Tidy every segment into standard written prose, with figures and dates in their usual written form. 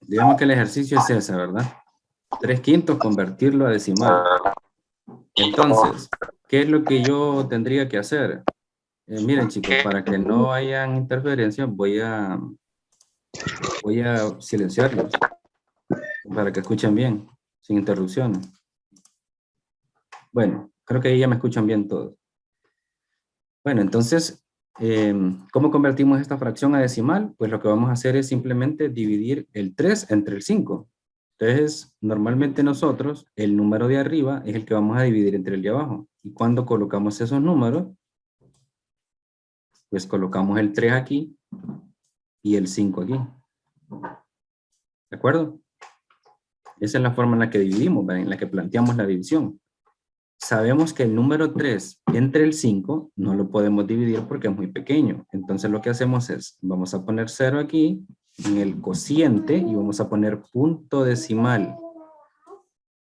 Digamos que el ejercicio es ese, ¿verdad? 3/5 convertirlo a decimal. Entonces, ¿qué es lo que yo tendría que hacer? Miren, chicos, para que no hayan interferencias, voy a silenciarlos para que escuchen bien, sin interrupciones. Bueno, creo que ahí ya me escuchan bien todos. Bueno, entonces, ¿cómo convertimos esta fracción a decimal? Pues lo que vamos a hacer es simplemente dividir el 3 entre el 5. Entonces, normalmente nosotros, el número de arriba es el que vamos a dividir entre el de abajo. Y cuando colocamos esos números, pues colocamos el 3 aquí y el 5 aquí. ¿De acuerdo? Esa es la forma en la que dividimos, ¿verdad? En la que planteamos la división. Sabemos que el número 3 entre el 5 no lo podemos dividir porque es muy pequeño. Entonces lo que hacemos es, vamos a poner 0 aquí en el cociente y vamos a poner punto decimal.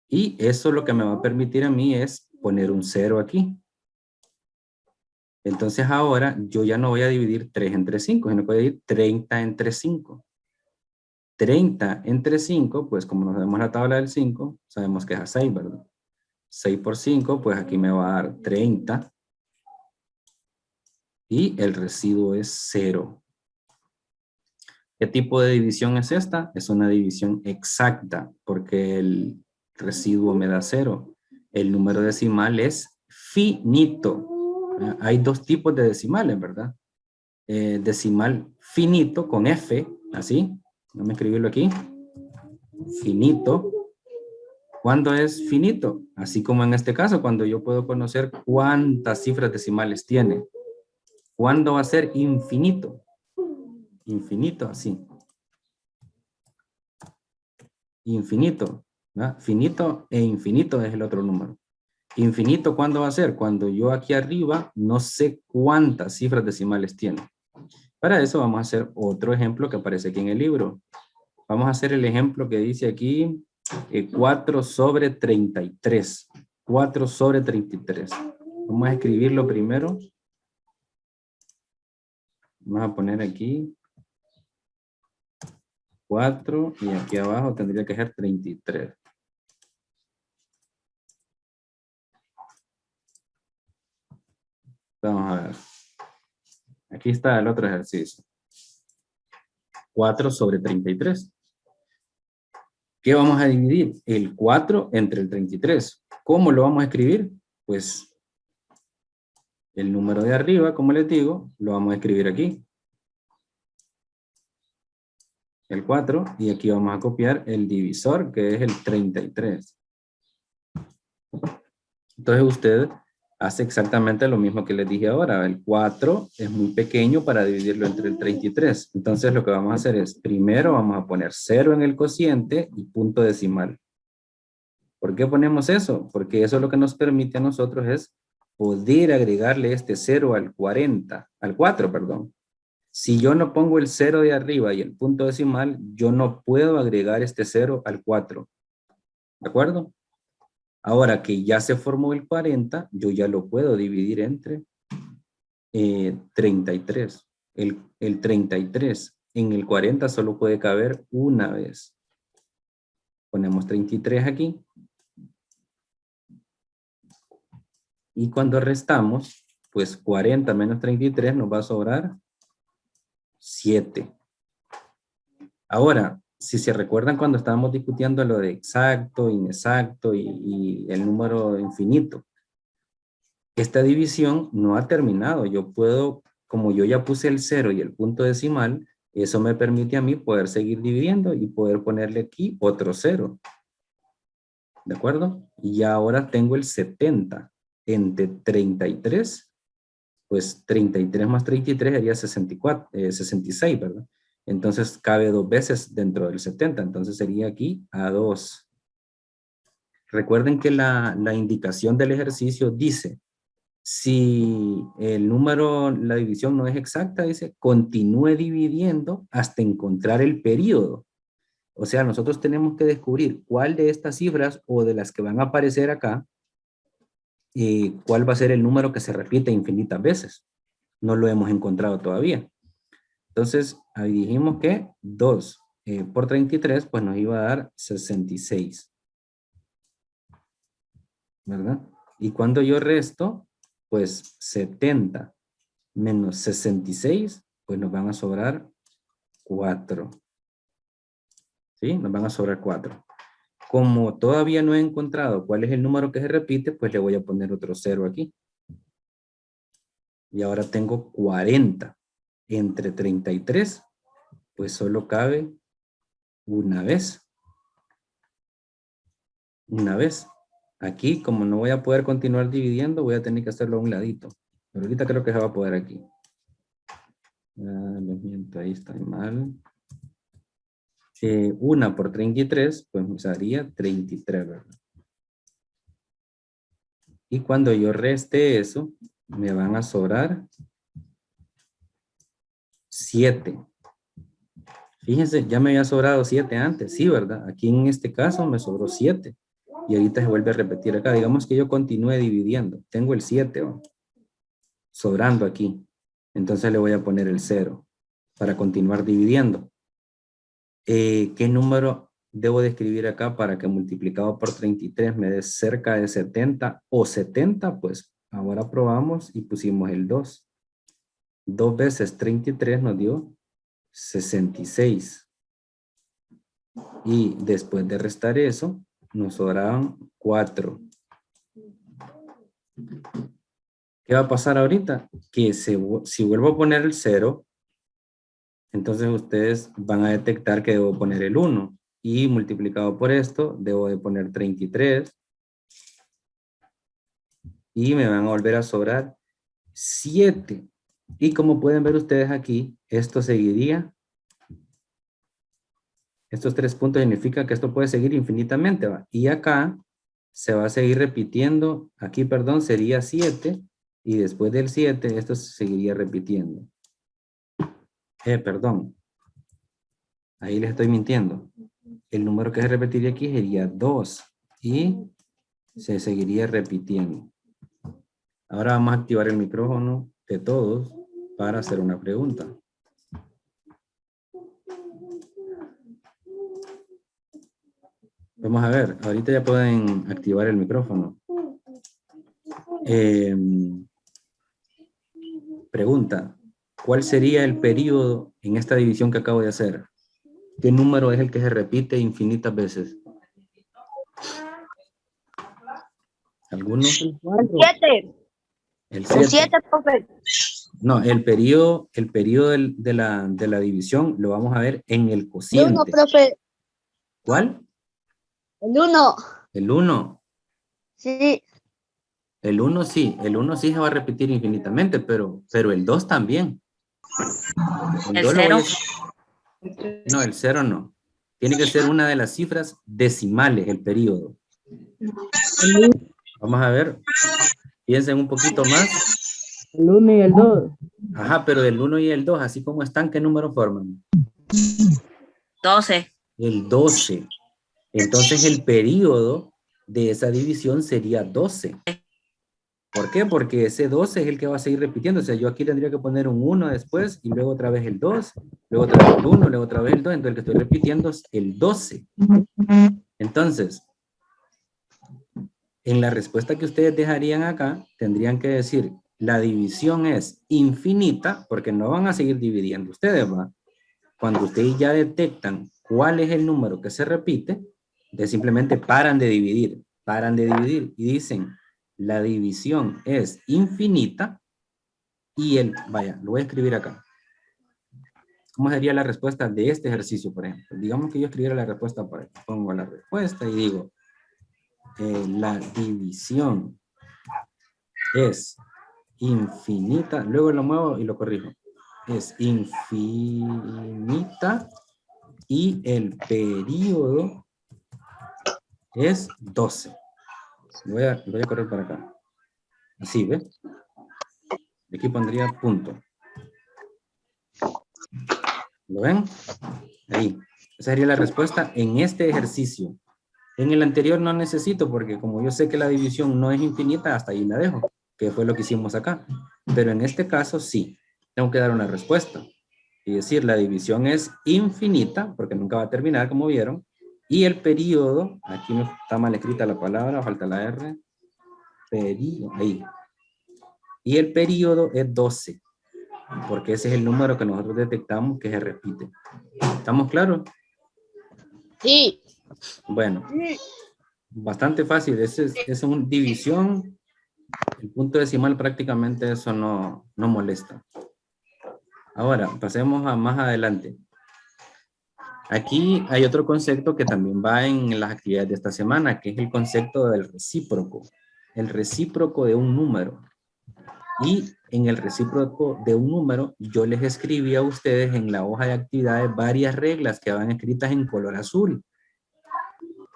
Y eso lo que me va a permitir a mí es poner un 0 aquí. Entonces ahora yo ya no voy a dividir 3 entre 5, sino que voy a dividir 30 entre 5. 30 entre 5, pues como nos sabemos la tabla del 5, sabemos que es a 6, ¿verdad? 6 por 5, pues aquí me va a dar 30. Y el residuo es 0. ¿Qué tipo de división es esta? Es una división exacta, porque el residuo me da 0. El número decimal es finito. Hay dos tipos de decimales, ¿verdad? Decimal finito con F, así. Vamos a escribirlo aquí. Finito. ¿Cuándo es finito? Así como en este caso, cuando yo puedo conocer cuántas cifras decimales tiene. ¿Cuándo va a ser infinito? Infinito, así. Infinito, ¿verdad? Finito e infinito es el otro número. Infinito, ¿cuándo va a ser? Cuando yo aquí arriba no sé cuántas cifras decimales tiene. Para eso vamos a hacer otro ejemplo que aparece aquí en el libro. Vamos a hacer el ejemplo que dice aquí 4 sobre 33. 4 sobre 33. Vamos a escribirlo primero. Vamos a poner aquí 4 y aquí abajo tendría que ser 33. Vamos a ver. Aquí está el otro ejercicio. 4 sobre 33. ¿Qué vamos a dividir? El 4 entre el 33. ¿Cómo lo vamos a escribir? Pues el número de arriba, como les digo, lo vamos a escribir aquí. El 4, y aquí vamos a copiar el divisor, que es el 33. Entonces usted hace exactamente lo mismo que les dije ahora. El 4 es muy pequeño para dividirlo entre el 33. Entonces lo que vamos a hacer es, primero vamos a poner 0 en el cociente y punto decimal. ¿Por qué ponemos eso? Porque eso lo que nos permite a nosotros es poder agregarle este 0 al 4, perdón. Si yo no pongo el 0 de arriba y el punto decimal, yo no puedo agregar este 0 al 4. ¿De acuerdo? Ahora que ya se formó el 40, yo ya lo puedo dividir entre 33. El 33 en el 40 solo puede caber una vez. Ponemos 33 aquí. Y cuando restamos, pues 40 menos 33 nos va a sobrar 7. Ahora, si se recuerdan cuando estábamos discutiendo lo de exacto, inexacto y el número infinito, esta división no ha terminado. Yo puedo, como yo ya puse el 0 y el punto decimal, eso me permite a mí poder seguir dividiendo y poder ponerle aquí otro 0. ¿De acuerdo? Y ahora tengo el 70 entre 33, pues 33 más 33 sería 66, ¿verdad? Entonces cabe dos veces dentro del 70, entonces sería aquí a 2. Recuerden que la indicación del ejercicio dice, si el número, la división no es exacta, dice, continúe dividiendo hasta encontrar el periodo. O sea, nosotros tenemos que descubrir cuál de estas cifras o de las que van a aparecer acá, cuál va a ser el número que se repite infinitas veces. No lo hemos encontrado todavía. Entonces, ahí dijimos que 2 por 33, pues nos iba a dar 66. ¿Verdad? Y cuando yo resto, pues 70 menos 66, pues nos van a sobrar 4. ¿Sí? Nos van a sobrar 4. Como todavía no he encontrado cuál es el número que se repite, pues le voy a poner otro 0 aquí. Y ahora tengo 40. Entre 33, pues solo cabe una vez. Una vez. Aquí, como no voy a poder continuar dividiendo, voy a tener que hacerlo a un ladito. Pero ahorita creo que se va a poder aquí. Les miento, ahí está mal. 1 por 33, pues me daría 33, ¿verdad? Y cuando yo reste eso, me van a sobrar 7. Fíjense, ya me había sobrado 7 antes, sí, ¿verdad? Aquí en este caso me sobró 7. Y ahorita se vuelve a repetir acá. Digamos que yo continúe dividiendo. Tengo el 7, ¿no? Sobrando aquí. Entonces le voy a poner el 0 para continuar dividiendo. ¿Qué número debo de escribir acá para que multiplicado por 33 me dé cerca de 70 o 70? Pues ahora probamos y pusimos el 2. 2 veces 33 nos dio 66. Y después de restar eso, nos sobraban 4. ¿Qué va a pasar ahorita? Que si vuelvo a poner el 0, entonces ustedes van a detectar que debo poner el 1. Y multiplicado por esto, debo de poner 33. Y me van a volver a sobrar 7. Y como pueden ver ustedes aquí, esto seguiría. Estos 3 puntos significan que esto puede seguir infinitamente, ¿va? Y acá se va a seguir repitiendo. Aquí, perdón, sería 7. Y después del 7, esto se seguiría repitiendo. Perdón. Ahí les estoy mintiendo. El número que se repetiría aquí sería 2. Y se seguiría repitiendo. Ahora vamos a activar el micrófono de todos para hacer una pregunta. Vamos a ver, ahorita ya pueden activar el micrófono. Pregunta, ¿cuál sería el periodo en esta división que acabo de hacer? ¿Qué número es el que se repite infinitas veces? ¿Alguno? El 7. El El 7. 7, profe. No, el periodo de la división lo vamos a ver en el El 1, cociente. profe. ¿Cuál? El 1. El 1. Sí. El 1 sí, el 1 sí se va a repetir infinitamente, pero el 2 también. El 2 lo voy a... No, el 0 no. Tiene que ser una de las cifras decimales, el periodo. Vamos a ver. Piensen un poquito más. El 1 y el 2. Ajá, pero del 1 y el 2, así como están, ¿qué número forman? 12. El 12. Entonces el periodo de esa división sería 12. ¿Por qué? Porque ese 12 es el que va a seguir repitiendo. O sea, yo aquí tendría que poner un 1 después y luego otra vez el 2, luego otra vez el 1, luego otra vez el 2. Entonces el que estoy repitiendo es el 12. Entonces, en la respuesta que ustedes dejarían acá, tendrían que decir, la división es infinita, porque no van a seguir dividiendo ustedes, ¿va? Cuando ustedes ya detectan cuál es el número que se repite, de simplemente paran de dividir y dicen, la división es infinita y vaya, lo voy a escribir acá. ¿Cómo sería la respuesta de este ejercicio, por ejemplo? Digamos que yo escribiera la respuesta, por ejemplo, pongo la respuesta y digo, la división es infinita, luego lo muevo y lo corrijo. Es infinita y el periodo es 12. Voy a correr para acá. Así, ¿ves? Aquí pondría punto. ¿Lo ven? Ahí. Esa sería la respuesta en este ejercicio. En el anterior no necesito porque como yo sé que la división no es infinita, hasta ahí la dejo, que fue lo que hicimos acá. Pero en este caso sí, tengo que dar una respuesta. Es decir, la división es infinita, porque nunca va a terminar, como vieron. Y el periodo, aquí me está mal escrita la palabra, falta la R. Periodo, ahí. Y el periodo es 12, porque ese es el número que nosotros detectamos que se repite. ¿Estamos claros? Sí. Bueno, bastante fácil. Es una división. El punto decimal prácticamente eso no molesta. Ahora, pasemos a más adelante. Aquí hay otro concepto que también va en las actividades de esta semana, que es el concepto del recíproco. El recíproco de un número. Y en el recíproco de un número, yo les escribí a ustedes en la hoja de actividades varias reglas que van escritas en color azul.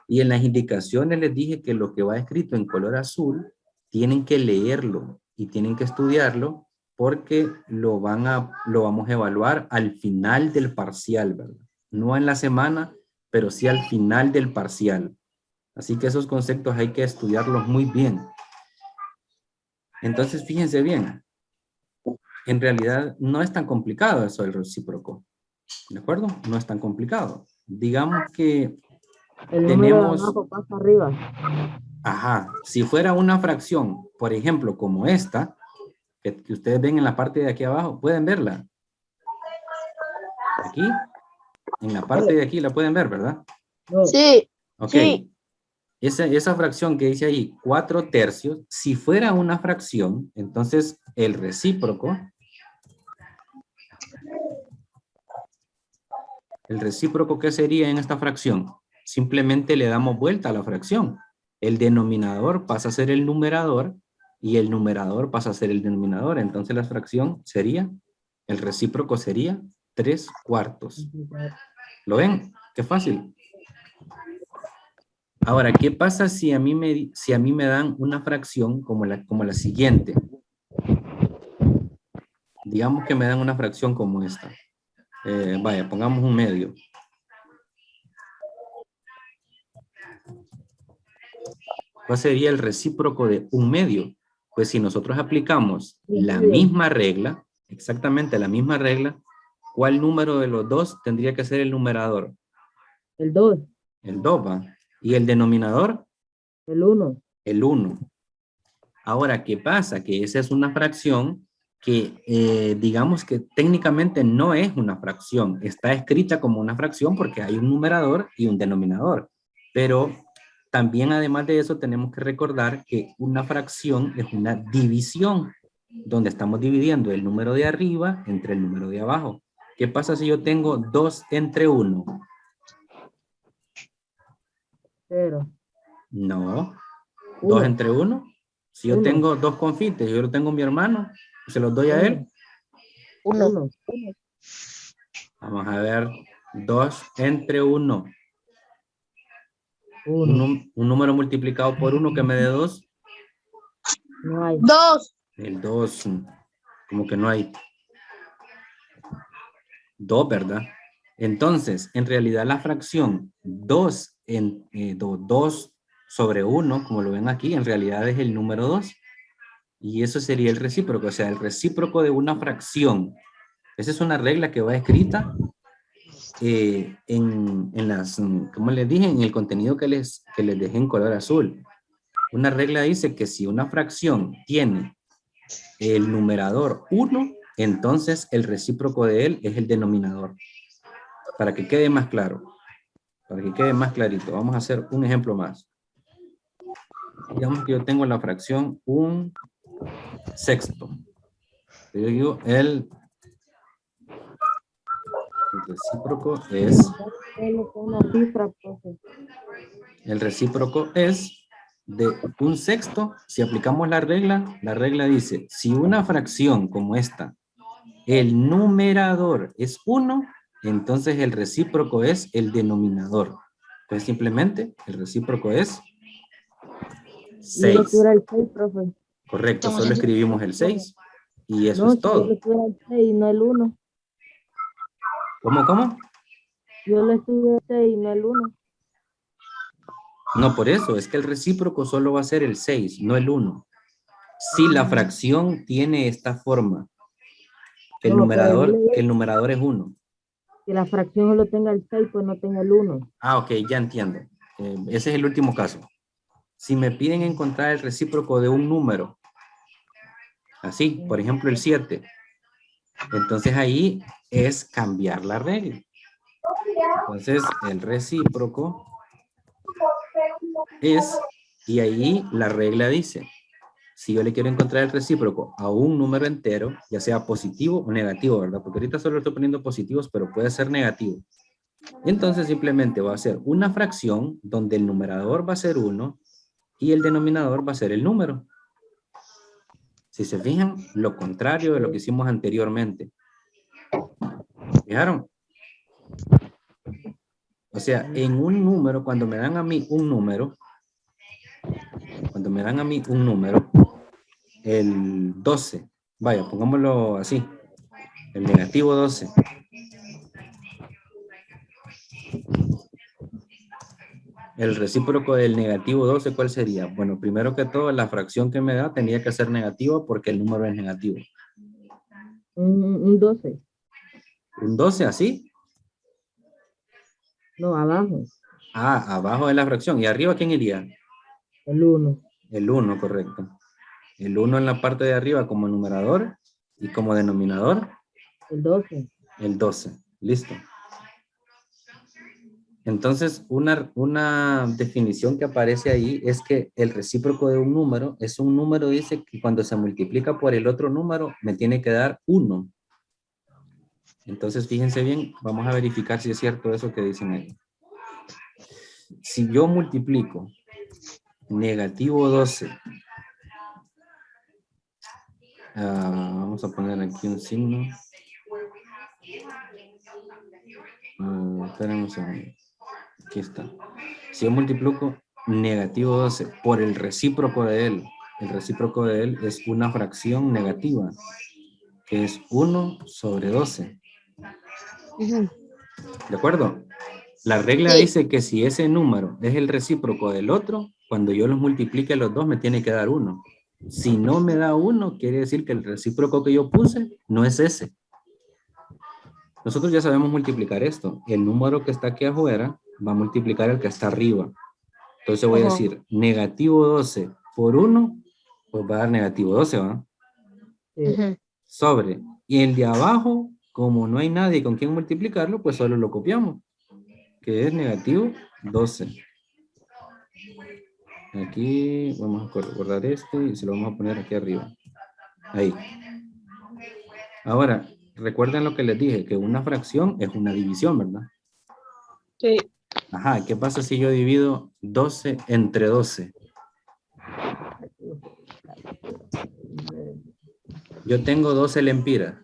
Y en las indicaciones les dije que lo que va escrito en color azul, tienen que leerlo y tienen que estudiarlo porque lo vamos a evaluar al final del parcial, ¿verdad? No en la semana, pero sí al final del parcial. Así que esos conceptos hay que estudiarlos muy bien. Entonces, fíjense bien. En realidad no es tan complicado eso del recíproco. ¿De acuerdo? No es tan complicado. Digamos que El número de tenemos... abajo pasa arriba. Ajá, si fuera una fracción, por ejemplo, como esta, que ustedes ven en la parte de aquí abajo, pueden verla. Aquí, en la parte de aquí la pueden ver, ¿verdad? No. Sí. Ok. Sí. Esa fracción que dice ahí, 4/3, si fuera una fracción, entonces el recíproco ¿qué sería en esta fracción? Simplemente le damos vuelta a la fracción. El denominador pasa a ser el numerador y el numerador pasa a ser el denominador. Entonces la fracción sería, el recíproco sería 3/4. ¿Lo ven? Qué fácil. Ahora, ¿qué pasa si a mí me dan una fracción como la siguiente? Digamos que me dan una fracción como esta. Vaya, pongamos un medio. ¿Cuál sería el recíproco de un medio? Pues si nosotros aplicamos la misma regla, exactamente la misma regla, ¿cuál número de los dos tendría que ser el numerador? El 2. El 2, ¿va? ¿Y el denominador? El 1. El 1. Ahora, ¿qué pasa? Que esa es una fracción que digamos que técnicamente no es una fracción. Está escrita como una fracción porque hay un numerador y un denominador. Pero también además de eso tenemos que recordar que una fracción es una división donde estamos dividiendo el número de arriba entre el número de abajo. ¿Qué pasa si yo tengo 2 entre 1? 0. No. 2 1. entre 1. Si yo tengo 2 confites, yo lo tengo a mi hermano, se los doy a él. 1. Vamos a ver. 2 entre 1. 1. Un número multiplicado por 1 que me dé 2. No hay. 2. El 2. Como que no hay. 2, ¿verdad? Entonces, en realidad la fracción 2 sobre 1, como lo ven aquí, en realidad es el número 2. Y eso sería el recíproco, o sea, el recíproco de una fracción. Esa es una regla que va escrita como les dije, en el contenido que les dejé en color azul. Una regla dice que si una fracción tiene el numerador 1, entonces el recíproco de él es el denominador. Para que quede más claro, para que quede más clarito, vamos a hacer un ejemplo más. Digamos que yo tengo la fracción 1/6. Yo digo el recíproco es... El recíproco es de 1/6. Si aplicamos la regla dice, si una fracción como esta, el numerador es 1, entonces el recíproco es el denominador. Entonces simplemente el recíproco es 6. Yo el 6, profe. Correcto, solo escribimos el 6 y eso No, es todo. yo le el 6 y no el 1. ¿Cómo? Yo le estuve el 6 y no el 1. No, por eso, es que el recíproco solo va a ser el 6, no el 1. Si la fracción tiene esta forma, Que el No, pero numerador, dile que el numerador es 1. que la fracción solo tenga el 6, pues no tenga el 1. Ah, ok, ya entiendo. Ese es el último caso. Si me piden encontrar el recíproco de un número, así, por ejemplo, el 7, entonces ahí es cambiar la regla. Entonces, el recíproco es, y ahí la regla dice, si yo le quiero encontrar el recíproco a un número entero, ya sea positivo o negativo, ¿verdad? Porque ahorita solo estoy poniendo positivos, pero puede ser negativo. Entonces simplemente va a ser una fracción donde el numerador va a ser 1 y el denominador va a ser el número. Si se fijan, lo contrario de lo que hicimos anteriormente. ¿Fijaron? O sea, en un número, cuando me dan a mí un número, el 12, vaya, pongámoslo así, el negativo 12. El recíproco del negativo 12, ¿cuál sería? Bueno, primero que todo, la fracción que me da tenía que ser negativa porque el número es negativo. Un 12. ¿Un 12 así? No, abajo. Ah, abajo de la fracción. ¿Y arriba quién iría? El 1. El 1, correcto. El 1 en la parte de arriba como numerador y como denominador. El 12. El 12. Listo. Entonces, una definición que aparece ahí es que el recíproco de un número es un número, dice que cuando se multiplica por el otro número me tiene que dar 1. Entonces, fíjense bien, vamos a verificar si es cierto eso que dicen ahí. Si yo multiplico negativo 12, vamos a poner aquí un signo. Esperen un segundo. Aquí está. Si yo multiplico negativo 12 por el recíproco de él, el recíproco de él es una fracción negativa, que es 1 sobre 12. ¿De acuerdo? La regla Sí. dice que si ese número es el recíproco del otro, cuando yo los multiplique los dos me tiene que dar 1. Si no me da 1, quiere decir que el recíproco que yo puse no es ese. Nosotros ya sabemos multiplicar esto. El número que está aquí afuera va a multiplicar el que está arriba. Entonces voy a decir negativo 12 por 1, pues va a dar negativo 12, ¿va? Sí. Sobre. Y el de abajo, como no hay nadie con quien multiplicarlo, pues solo lo copiamos, que es negativo 12. Aquí vamos a recordar este y se lo vamos a poner aquí arriba. Ahí. Ahora, recuerden lo que les dije, que una fracción es una división, ¿verdad? Sí. Ajá, ¿qué pasa si yo divido 12 entre 12? Yo tengo 12 lempiras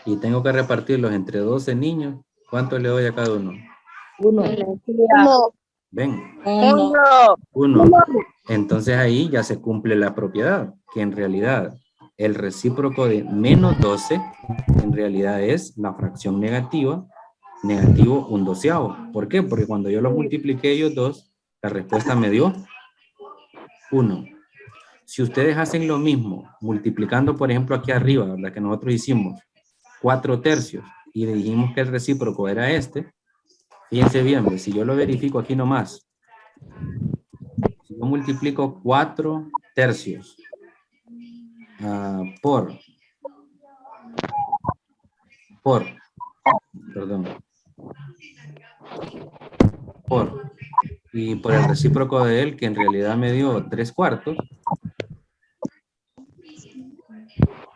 y tengo que repartirlos entre 12 niños. ¿Cuánto le doy a cada uno? 1. Uno. Ven, Uno. 1. Entonces ahí ya se cumple la propiedad, que en realidad el recíproco de menos 12 en realidad es la fracción negativa, negativo 1/12. ¿Por qué? Porque cuando yo los multipliqué ellos dos, la respuesta me dio 1. Si ustedes hacen lo mismo, multiplicando, por ejemplo, aquí arriba, ¿verdad? Que nosotros hicimos 4/3 y le dijimos que el recíproco era este, fíjense bien, si yo lo verifico aquí nomás, si yo multiplico 4/3 y por el recíproco de él, que en realidad me dio 3/4,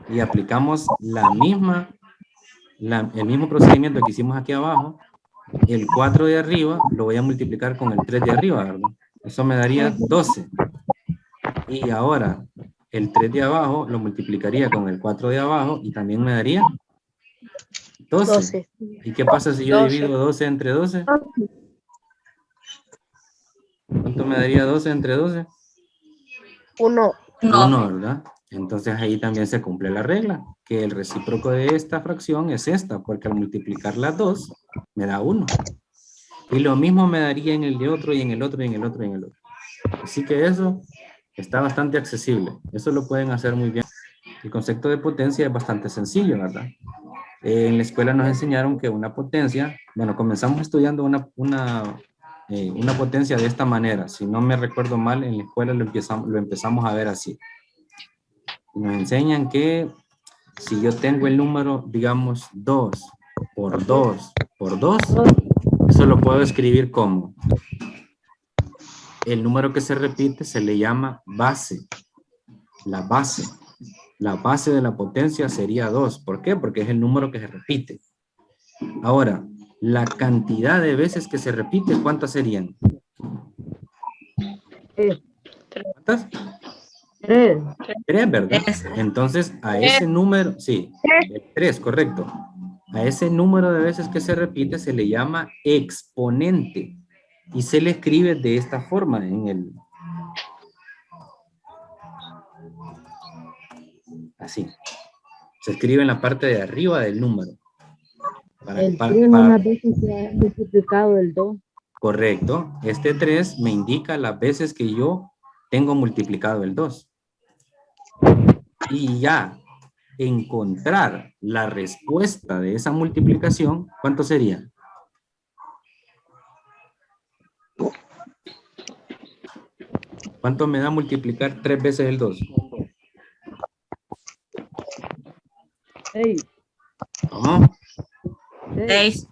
y aplicamos el mismo procedimiento que hicimos aquí abajo, el 4 de arriba lo voy a multiplicar con el 3 de arriba, ¿verdad? Eso me daría 12. Y ahora, el 3 de abajo lo multiplicaría con el 4 de abajo y también me daría 12. ¿Y qué pasa si yo divido 12 entre 12? ¿Cuánto me daría 12 entre 12? 1. 1, ¿verdad? Entonces ahí también se cumple la regla, que el recíproco de esta fracción es esta, porque al multiplicar las dos, me da 1. Y lo mismo me daría en el de otro, y en el otro, y en el otro, y en el otro. Así que eso está bastante accesible. Eso lo pueden hacer muy bien. El concepto de potencia es bastante sencillo, ¿verdad? En la escuela nos enseñaron que una potencia, bueno, comenzamos estudiando una potencia de esta manera. Si no me recuerdo mal, en la escuela lo empezamos a ver así. Nos enseñan que si yo tengo el número, digamos, 2 por 2 por 2, eso lo puedo escribir como el número que se repite se le llama base. La base. La base de la potencia sería 2. ¿Por qué? Porque es el número que se repite. Ahora, la cantidad de veces que se repite, ¿cuántas serían? ¿Cuántas? 3. 3, ¿verdad? Entonces, a ese número, sí, 3, correcto. A ese número de veces que se repite se le llama exponente. Y se le escribe de esta forma en el... Así. Se escribe en la parte de arriba del número. El 3 unas veces se ha multiplicado el 2. Correcto. Este 3 me indica las veces que yo tengo multiplicado el 2. Y ya encontrar la respuesta de esa multiplicación, ¿cuánto sería? ¿Cuánto me da multiplicar 3 veces el 2? 6. ¿Cómo? 6.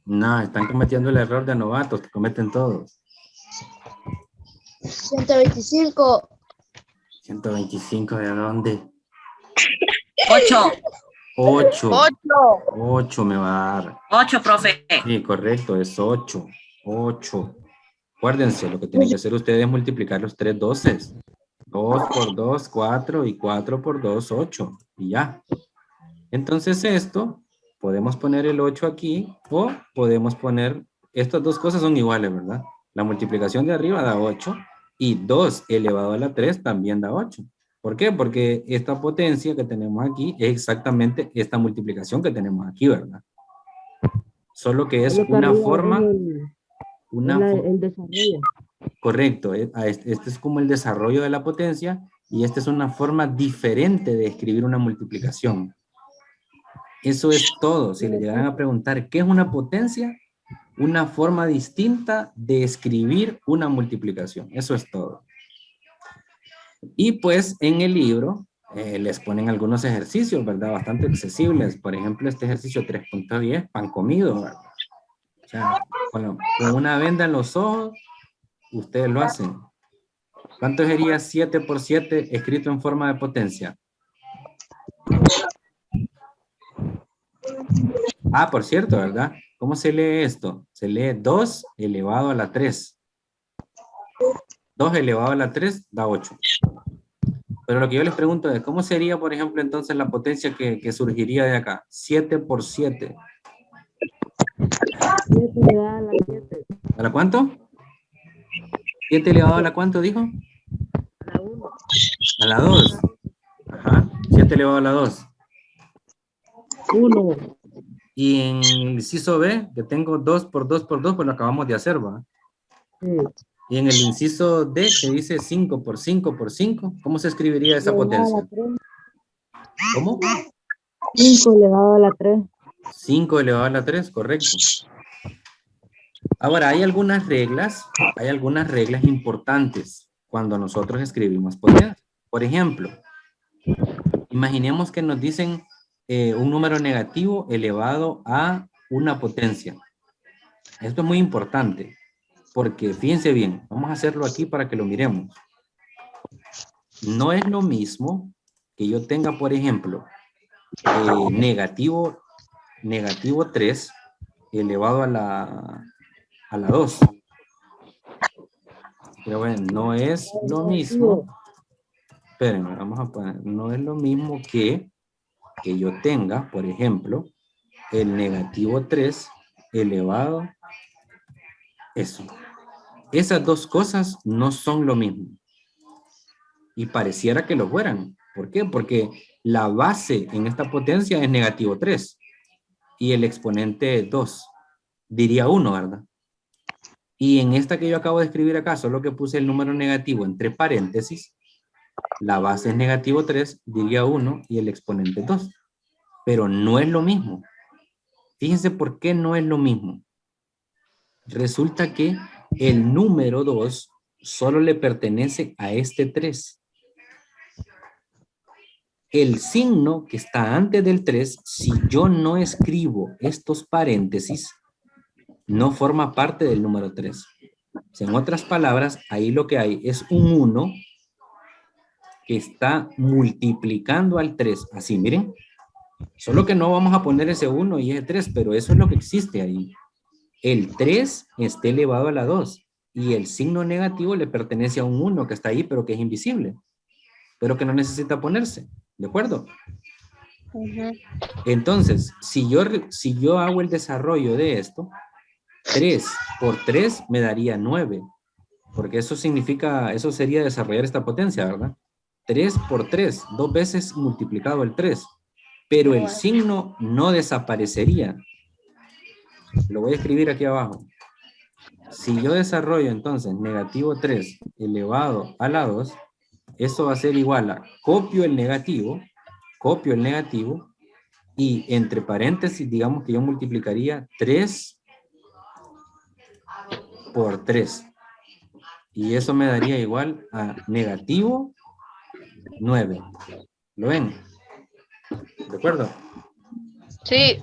No, están cometiendo el error de novatos que cometen todos. 125. 125, ¿de dónde? 8. 8. 8. 8 me va a dar. 8, profe. Sí, correcto, es 8. 8. Acuérdense, lo que tienen que hacer ustedes es multiplicar los 3 doces. 2 por 2, 4 y 4 por 2, 8. Y ya. Entonces esto, podemos poner el 8 aquí o podemos poner, estas dos cosas son iguales, ¿verdad? La multiplicación de arriba da 8 y 2 elevado a la 3 también da 8. ¿Por qué? Porque esta potencia que tenemos aquí es exactamente esta multiplicación que tenemos aquí, ¿verdad? Solo que es una forma... el desarrollo. Correcto, este es como el desarrollo de la potencia y esta es una forma diferente de escribir una multiplicación. Eso es todo. Si le llegan a preguntar ¿qué es una potencia? Una forma distinta de escribir una multiplicación. Eso es todo. Y pues en el libro les ponen algunos ejercicios, ¿verdad? Bastante accesibles. Por ejemplo, este ejercicio 3.10, pan comido, ¿verdad? O sea, con una venda en los ojos, ustedes lo hacen. ¿Cuánto sería 7 por 7 escrito en forma de potencia? Ah, por cierto, ¿verdad? ¿Cómo se lee esto? Se lee 2 elevado a la 3. 2 elevado a la 3 da 8. Pero lo que yo les pregunto es, ¿cómo sería, por ejemplo, entonces la potencia que surgiría de acá? 7 por 7. 7 elevado a la 7. ¿A la cuánto? 7 elevado a la cuánto, dijo? A la 1. A la 2. Ajá. 7 elevado a la 2. 1. Y en el inciso B, que tengo 2 por 2 por 2, pues lo acabamos de hacer, ¿va? Sí. Y en el inciso D, que dice 5 por 5 por 5, ¿cómo se escribiría esa potencia? ¿Cómo? 5 elevado a la 3. 5 elevado a la 3, correcto. Ahora, hay algunas reglas importantes cuando nosotros escribimos potencia. Por ejemplo, imaginemos que nos dicen un número negativo elevado a una potencia. Esto es muy importante, porque fíjense bien, vamos a hacerlo aquí para que lo miremos. No es lo mismo que yo tenga, por ejemplo, negativo 3 elevado a la 2. Pero bueno, no es lo mismo. Espérenme, vamos a poner, no es lo mismo que yo tenga, por ejemplo, el negativo 3 elevado, eso. Esas dos cosas no son lo mismo. Y pareciera que lo fueran. ¿Por qué? Porque la base en esta potencia es negativo 3 y el exponente 2. Diría 1, ¿verdad? Y en esta que yo acabo de escribir acá, solo que puse el número negativo entre paréntesis, la base es negativo 3, diría 1 y el exponente 2. pero no es lo mismo. Fíjense por qué no es lo mismo. Resulta que el número 2 solo le pertenece a este 3. El signo que está antes del 3, si yo no escribo estos paréntesis, no forma parte del número 3. O sea, en otras palabras, ahí lo que hay es un 1 que está multiplicando al 3. Así, miren. Solo que no vamos a poner ese 1 y ese 3, pero eso es lo que existe ahí. El 3 está elevado a la 2 y el signo negativo le pertenece a un 1 que está ahí, pero que es invisible, pero que no necesita ponerse. ¿De acuerdo? Entonces, si yo hago el desarrollo de esto, 3 por 3 me daría 9, porque eso significa, eso sería desarrollar esta potencia, ¿verdad? 3 por 3, 2 veces multiplicado el 3, pero el signo no desaparecería. Lo voy a escribir aquí abajo. Si yo desarrollo entonces negativo 3 elevado a la 2, eso va a ser igual a copio el negativo, y entre paréntesis, digamos que yo multiplicaría 3 por 3. Y eso me daría igual a negativo 9. ¿Lo ven? ¿De acuerdo? Sí.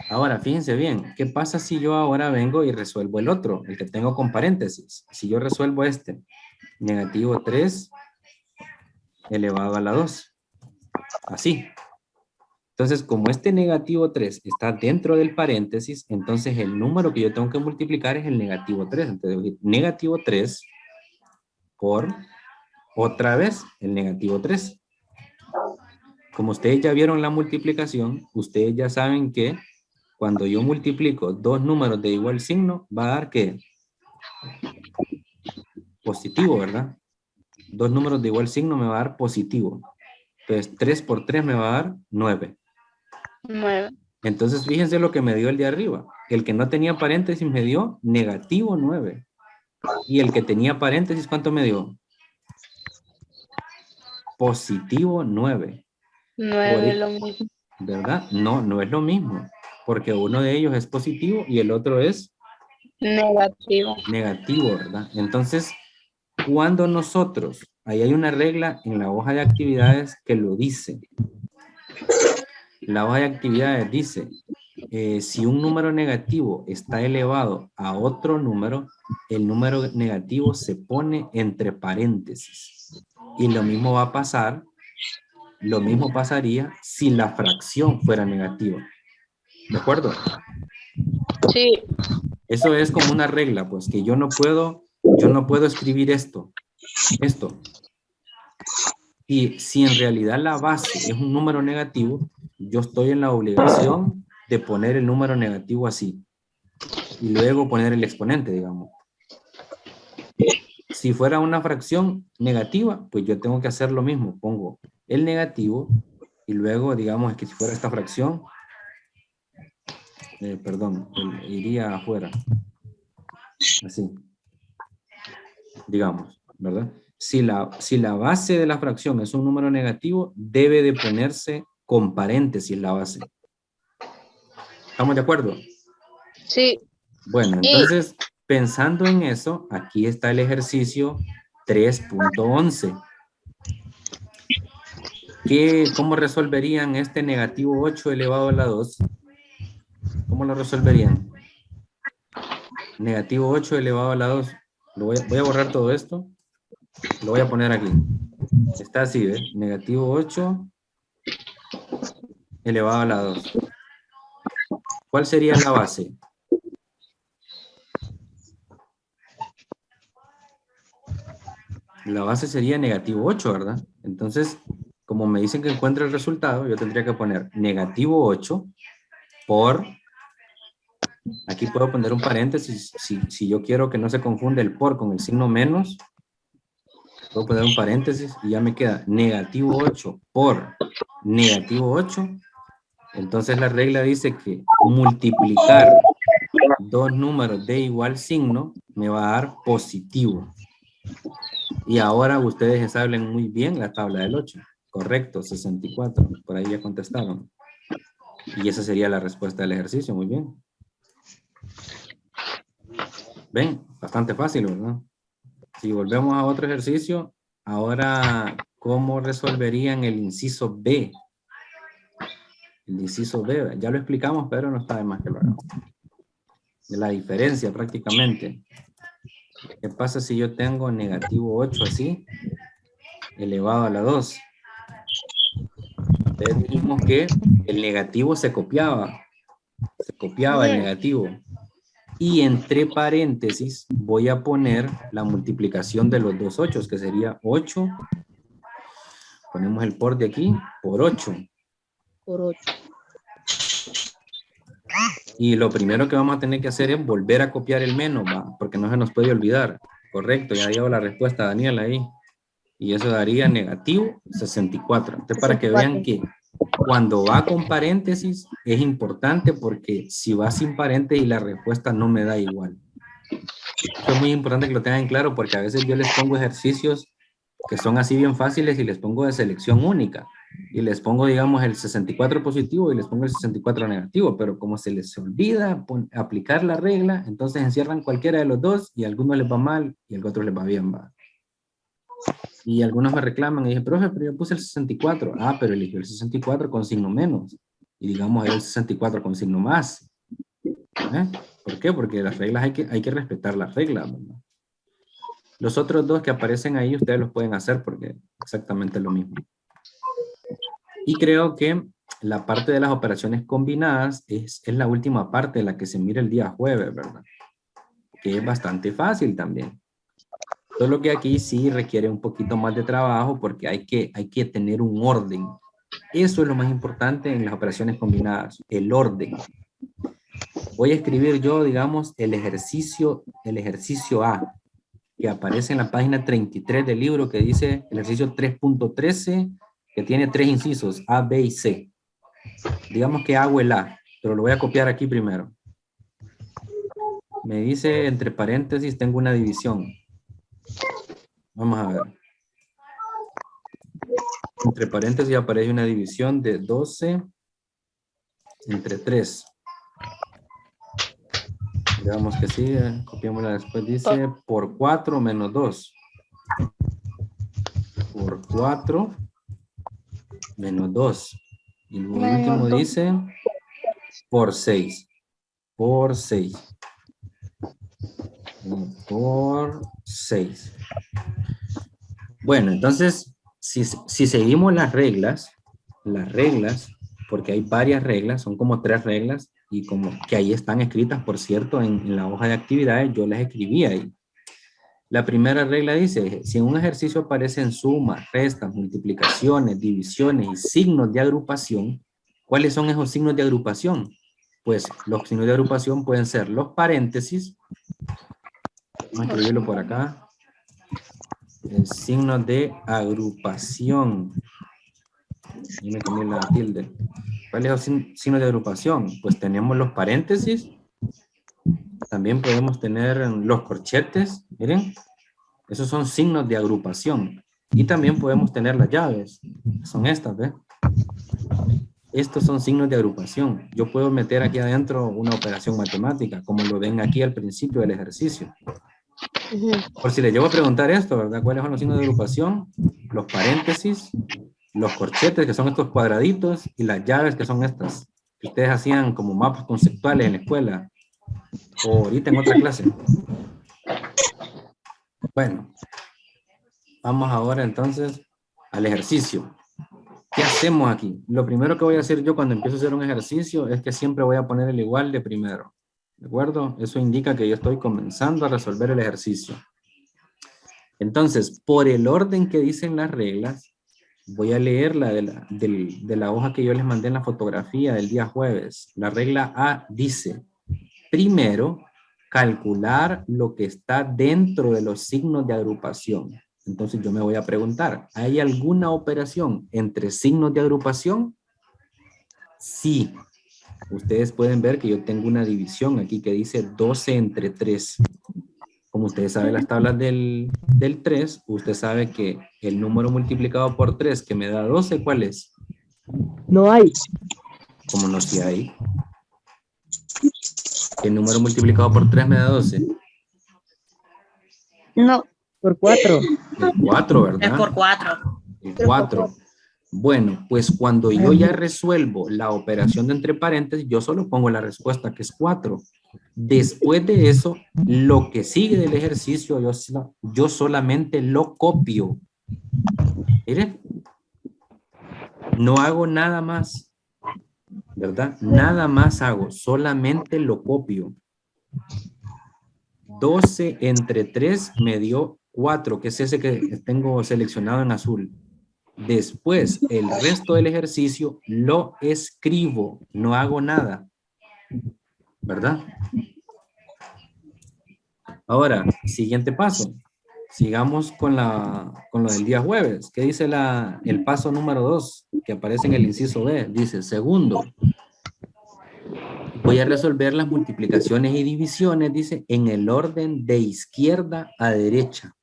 Ahora, fíjense bien, ¿qué pasa si yo ahora vengo y resuelvo el otro, el que tengo con paréntesis? Si yo resuelvo este, negativo 3 elevado a la 2. Así. Entonces, como este negativo 3 está dentro del paréntesis, entonces el número que yo tengo que multiplicar es el negativo 3. Entonces, voy a decir negativo 3 por otra vez el negativo 3. Como ustedes ya vieron la multiplicación, ustedes ya saben que cuando yo multiplico dos números de igual signo, va a dar ¿qué? Positivo, ¿verdad? Dos números de igual signo me va a dar positivo. Entonces, 3 por 3 me va a dar 9. 9. Entonces, fíjense lo que me dio el de arriba. El que no tenía paréntesis me dio negativo 9. Y el que tenía paréntesis, ¿cuánto me dio? Positivo 9. 9 es lo mismo. ¿Verdad? No, no es lo mismo. Porque uno de ellos es positivo y el otro es Negativo. negativo, ¿verdad? Entonces, cuando nosotros, ahí hay una regla en la hoja de actividades que lo dice. La hoja de actividades dice, si un número negativo está elevado a otro número, el número negativo se pone entre paréntesis. Y lo mismo va a pasar, lo mismo pasaría si la fracción fuera negativa. ¿De acuerdo? Sí. Eso es como una regla, pues, que yo no puedo escribir esto. Y si en realidad la base es un número negativo, yo estoy en la obligación de poner el número negativo así. Y luego poner el exponente, digamos. Si fuera una fracción negativa, pues yo tengo que hacer lo mismo. Pongo el negativo y luego, digamos, que si fuera esta fracción, iría afuera. Así. Digamos, ¿verdad? Si la base de la fracción es un número negativo, debe de ponerse con paréntesis la base. ¿Estamos de acuerdo? Sí. Bueno, entonces, pensando en eso, aquí está el ejercicio 3.11. ¿Cómo resolverían este negativo 8 elevado a la 2? ¿Cómo lo resolverían? Negativo 8 elevado a la 2. Voy a borrar todo esto. Lo voy a poner aquí. Está así, ¿ves? Negativo 8 elevado a la 2. ¿Cuál sería la base? La base sería negativo 8, ¿verdad? Entonces, como me dicen que encuentre el resultado, yo tendría que poner negativo 8 por... Aquí puedo poner un paréntesis. Si yo quiero que no se confunda el por con el signo menos, puedo poner un paréntesis y ya me queda negativo 8 por negativo 8 Entonces la regla dice que multiplicar dos números de igual signo me va a dar positivo. Y ahora ustedes saben muy bien la tabla del 8. Correcto, 64. Por ahí ya contestaron. Y esa sería la respuesta del ejercicio. Muy bien. Ven, bastante fácil, ¿verdad? Si volvemos a otro ejercicio, ahora, ¿cómo resolverían el inciso B? El inciso B, ya lo explicamos, pero no está de más que lo hagamos. De la diferencia prácticamente. ¿Qué pasa si yo tengo negativo 8 así, elevado a la 2? Entonces dijimos que el negativo se copiaba el negativo. Y entre paréntesis voy a poner la multiplicación de los dos 8, que sería 8. Ponemos el por de aquí, por 8. Por 8. Y lo primero que vamos a tener que hacer es volver a copiar el menos, ¿va? Porque no se nos puede olvidar. Correcto, ya dio la respuesta Daniel ahí. Y eso daría negativo 64. Entonces, para que vean que cuando va con paréntesis es importante, porque si va sin paréntesis la respuesta no me da igual. Esto es muy importante que lo tengan claro, porque a veces yo les pongo ejercicios que son así bien fáciles y les pongo de selección única. Y les pongo, digamos, el 64 positivo y les pongo el 64 negativo, pero como se les olvida aplicar la regla, entonces encierran cualquiera de los dos y a algunos les va mal y al otro les va bien, va. Y algunos me reclaman y dicen, profe, pero yo puse el 64. Ah, pero eligió el 64 con signo menos. Y digamos el 64 con signo más. ¿Por qué? Porque las reglas hay que respetar las reglas, ¿verdad? Los otros dos que aparecen ahí ustedes los pueden hacer porque es exactamente lo mismo. Y creo que la parte de las operaciones combinadas es la última parte de la que se mira el día jueves, ¿verdad? Que es bastante fácil también. Solo que aquí sí requiere un poquito más de trabajo porque hay que tener un orden. Eso es lo más importante en las operaciones combinadas, el orden. Voy a escribir yo, digamos, el ejercicio A, que aparece en la página 33 del libro, que dice el ejercicio 3.13, que tiene 3 incisos, A, B y C. Digamos que hago el A, pero lo voy a copiar aquí primero. Me dice, entre paréntesis, tengo una división. Vamos a ver. Entre paréntesis aparece una división de 12 entre 3. Digamos que sí, copiémosla después. Dice por 4 menos 2. Por 4 menos 2. Y lo último dice por 6. Por 6. Por 6. Bueno, entonces, si seguimos las reglas, porque hay varias reglas, son como 3 reglas, y como que ahí están escritas, por cierto, en la hoja de actividades, yo las escribí ahí. La primera regla dice, si en un ejercicio aparecen sumas, restas, multiplicaciones, divisiones y signos de agrupación, ¿cuáles son esos signos de agrupación? Pues los signos de agrupación pueden ser los paréntesis, vamos a escribirlo por acá, el signo de agrupación, y me cambié la tilde. ¿Cuáles son los signos de agrupación? Pues tenemos los paréntesis, también podemos tener los corchetes, miren, esos son signos de agrupación. Y también podemos tener las llaves, son estas, ¿ves? Estos son signos de agrupación. Yo puedo meter aquí adentro una operación matemática, como lo ven aquí al principio del ejercicio. Por si les llevo a preguntar esto, ¿verdad? ¿Cuáles son los signos de agrupación? Los paréntesis, los corchetes, que son estos cuadraditos, y las llaves, que son estas, que ustedes hacían como mapas conceptuales en la escuela, o ahorita en otra clase. Bueno, vamos ahora entonces al ejercicio. ¿Qué hacemos aquí? Lo primero que voy a hacer yo cuando empiezo a hacer un ejercicio es que siempre voy a poner el igual de primero. ¿De acuerdo? Eso indica que yo estoy comenzando a resolver el ejercicio. Entonces, por el orden que dicen las reglas, voy a leer la de la hoja que yo les mandé en la fotografía del día jueves. La regla A dice, primero, calcular lo que está dentro de los signos de agrupación. Entonces yo me voy a preguntar, ¿hay alguna operación entre signos de agrupación? Sí, ustedes pueden ver que yo tengo una división aquí que dice 12 entre 3. Como ustedes saben las tablas del 3, usted sabe que el número multiplicado por 3 que me da 12, ¿cuál es? No hay. Como no si hay. El número multiplicado por 3 me da 12. No. Por 4. El 4, Es ¿verdad? por 4. El 4. Bueno, pues cuando yo ya resuelvo la operación de entre paréntesis, yo solo pongo la respuesta que es 4. Después de eso, lo que sigue del ejercicio, yo solamente lo copio. Mire, no hago nada más, ¿verdad? Nada más hago, solamente lo copio. 12 entre 3 me dio 4, que es ese que tengo seleccionado en azul. Después, el resto del ejercicio lo escribo, no hago nada, ¿verdad? Ahora, siguiente paso. Sigamos con lo del día jueves. ¿Qué dice el paso número 2? Que aparece en el inciso B. Dice, segundo, voy a resolver las multiplicaciones y divisiones, dice, en el orden de izquierda a derecha.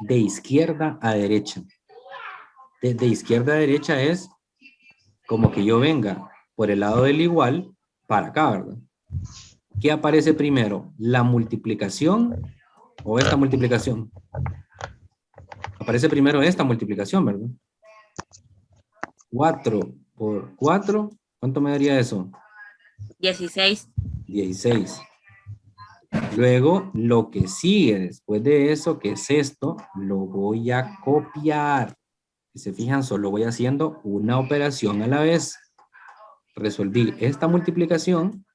De izquierda a derecha. De izquierda a derecha es como que yo venga por el lado del igual para acá, ¿verdad? ¿Qué aparece primero? ¿La multiplicación o esta multiplicación? Aparece primero esta multiplicación, ¿verdad? 4 por 4, ¿cuánto me daría eso? 16. 16. Luego, lo que sigue después de eso, que es esto, lo voy a copiar. Si se fijan, solo voy haciendo una operación a la vez. Resolví esta multiplicación,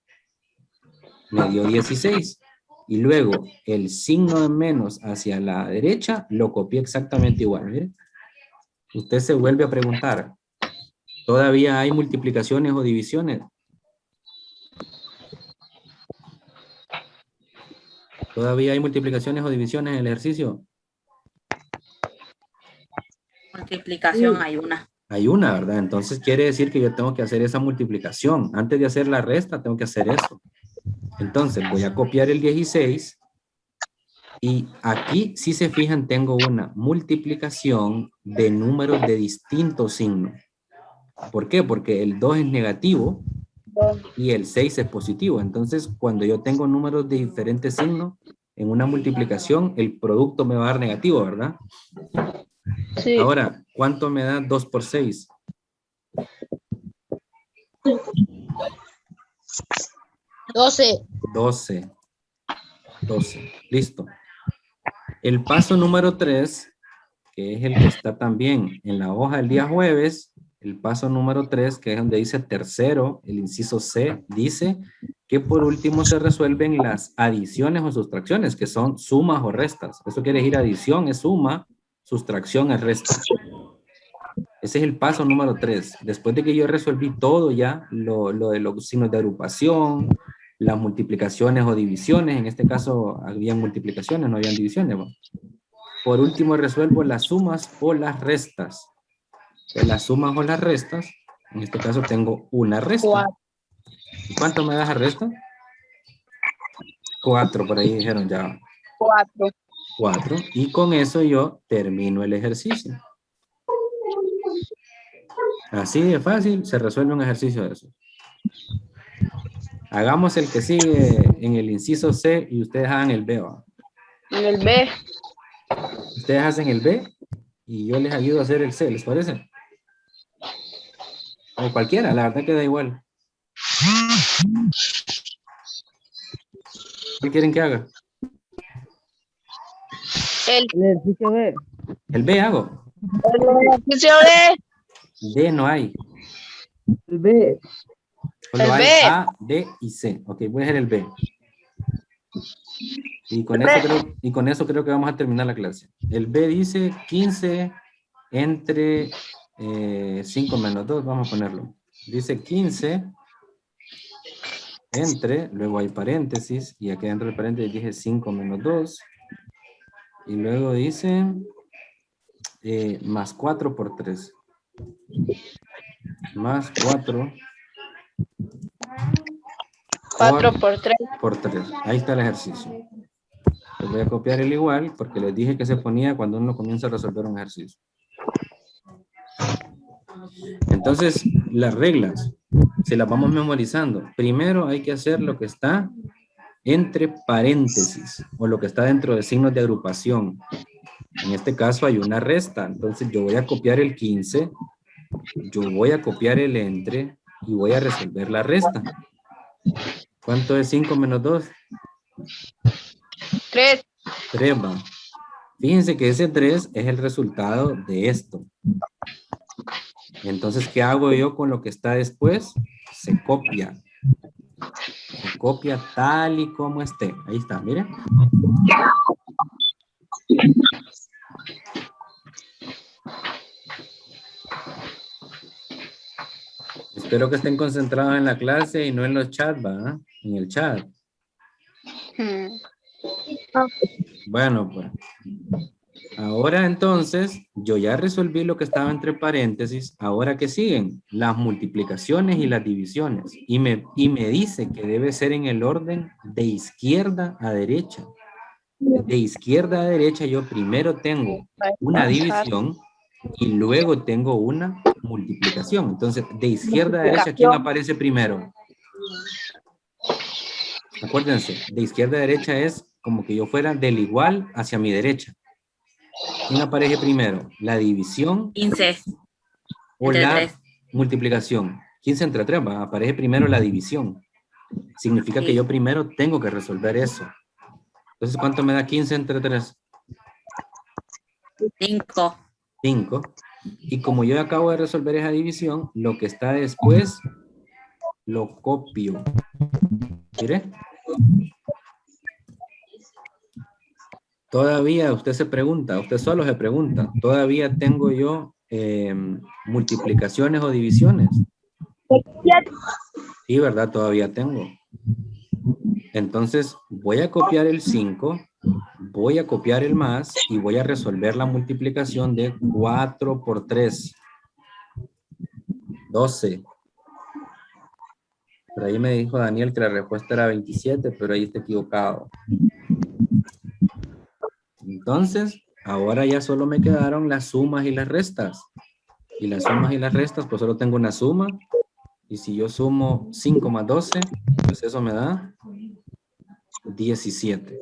me dio 16. Y luego, el signo de menos hacia la derecha, lo copié exactamente igual. ¿Mire? Usted se vuelve a preguntar, ¿todavía hay multiplicaciones o divisiones? ¿Todavía hay multiplicaciones o divisiones en el ejercicio? Multiplicación hay una. Hay una, ¿verdad? Entonces quiere decir que yo tengo que hacer esa multiplicación. Antes de hacer la resta, tengo que hacer eso. Entonces voy a copiar el 16. Y aquí, si se fijan, tengo una multiplicación de números de distintos signos. ¿Por qué? Porque el 2 es negativo y el 6 es positivo. Entonces, cuando yo tengo números de diferentes signos, en una multiplicación, el producto me va a dar negativo, ¿verdad? Sí. Ahora, ¿cuánto me da 2 por 6? 12. 12. 12. Listo. El paso número 3, que es el que está también en la hoja del día jueves, el paso número 3, que es donde dice tercero, el inciso C, dice que por último se resuelven las adiciones o sustracciones, que son sumas o restas. Eso quiere decir adición es suma, sustracción es resta. Ese es el paso número 3. Después de que yo resolví todo ya, lo de los signos de agrupación, las multiplicaciones o divisiones, en este caso habían multiplicaciones, no habían divisiones. ¿No? Por último resuelvo las sumas o las restas. De las sumas o las restas, en este caso tengo una resta. 4. ¿Y cuánto me da esa resta? 4, por ahí dijeron ya. 4. 4. Y con eso yo termino el ejercicio. Así de fácil se resuelve un ejercicio de eso. Hagamos el que sigue en el inciso C y ustedes hagan el B. ¿Va? En el B. Ustedes hacen el B y yo les ayudo a hacer el C, ¿les parece? O cualquiera, la verdad que da igual. ¿Qué quieren que haga? El ejercicio B. El B hago. ejercicio B. D no hay. El B. Solo El hay B. A, D y C. Ok, voy a hacer el B. Y con eso creo que vamos a terminar la clase. El B dice 15 entre 5 menos 2. Vamos a ponerlo. Dice 15 entre, luego hay paréntesis, y aquí dentro del paréntesis dije 5 menos 2. Y luego dice más 4 por 3. más 4 4 por 3. por 3. Ahí está el ejercicio. Les voy a copiar el igual porque les dije que se ponía cuando uno comienza a resolver un ejercicio. Entonces, las reglas, si las vamos memorizando, primero hay que hacer lo que está entre paréntesis o lo que está dentro de signos de agrupación. En este caso hay una resta, entonces yo voy a copiar el 15, yo voy a copiar el entre y voy a resolver la resta. ¿Cuánto es 5 menos 2? 3. 3 va. Fíjense que ese 3 es el resultado de esto. Entonces, ¿qué hago yo con lo que está después? Se copia. Se copia tal y como esté. Ahí está, miren. Espero que estén concentrados en la clase y no en los chats, ¿va? En el chat. Bueno, pues. Ahora entonces, yo ya resolví lo que estaba entre paréntesis. Ahora, ¿qué siguen? Las multiplicaciones y las divisiones. Y me dice que debe ser en el orden de izquierda a derecha. De izquierda a derecha yo primero tengo una división y luego tengo una multiplicación. Entonces, de izquierda a derecha, ¿quién aparece primero? Acuérdense, de izquierda a derecha es como que yo fuera del igual hacia mi derecha. ¿Quién aparece primero? ¿La división 15. o Entre la 3. multiplicación? 15 entre 3, ¿va? Aparece primero la división. Significa que Sí. yo primero tengo que resolver eso. Entonces, ¿cuánto me da 15 entre 3? 5. 5. Y como yo acabo de resolver esa división, lo que está después lo copio. ¿Mire? Todavía usted se pregunta, usted solo se pregunta, ¿todavía tengo yo multiplicaciones o divisiones? Sí, ¿verdad? Todavía tengo. Entonces, voy a copiar el 5, voy a copiar el más y voy a resolver la multiplicación de 4 por 3. 12. Por ahí me dijo Daniel que la respuesta era 27, pero ahí está equivocado. Entonces, ahora ya solo me quedaron las sumas y las restas. Y las sumas y las restas, pues solo tengo una suma. Y si yo sumo 5 más 12, pues eso me da 17.